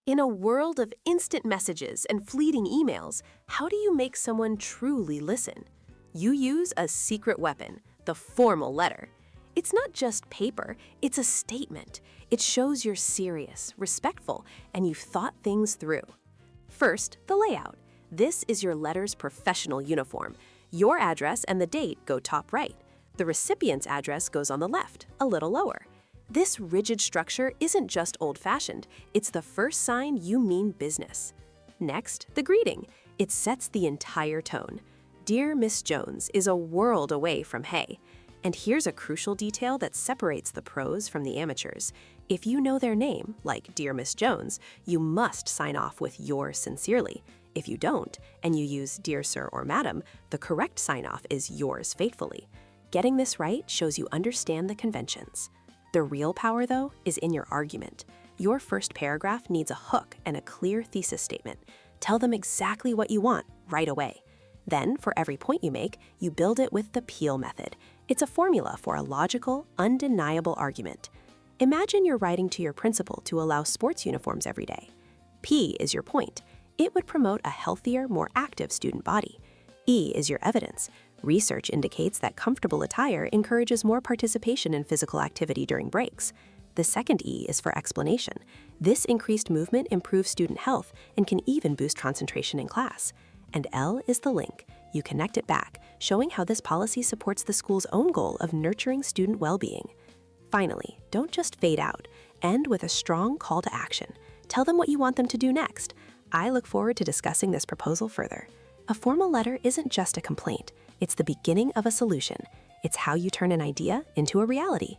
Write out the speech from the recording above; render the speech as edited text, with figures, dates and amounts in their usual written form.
In a world of instant messages and fleeting emails, how do you make someone truly listen? You use a secret weapon, the formal letter. It's not just paper, it's a statement. It shows you're serious, respectful, and you've thought things through. First, the layout. This is your letter's professional uniform. Your address and the date go top right. The recipient's address goes on the left, a little lower. This rigid structure isn't just old-fashioned, it's the first sign you mean business. Next, the greeting. It sets the entire tone. Dear Miss Jones is a world away from hey. And here's a crucial detail that separates the pros from the amateurs. If you know their name, like Dear Miss Jones, you must sign off with yours sincerely. If you don't, and you use Dear Sir or Madam, the correct sign-off is yours faithfully. Getting this right shows you understand the conventions. The real power, though, is in your argument. Your first paragraph needs a hook and a clear thesis statement. Tell them exactly what you want right away. Then, for every point you make, you build it with the Peel method. It's a formula for a logical, undeniable argument. Imagine you're writing to your principal to allow sports uniforms every day. P is your point. It would promote a healthier, more active student body. E is your evidence. Research indicates that comfortable attire encourages more participation in physical activity during breaks. The second E is for explanation. This increased movement improves student health and can even boost concentration in class. And L is the link. You connect it back, showing how this policy supports the school's own goal of nurturing student well-being. Finally, don't just fade out. End with a strong call to action. Tell them what you want them to do next. I look forward to discussing this proposal further. A formal letter isn't just a complaint. It's the beginning of a solution. It's how you turn an idea into a reality.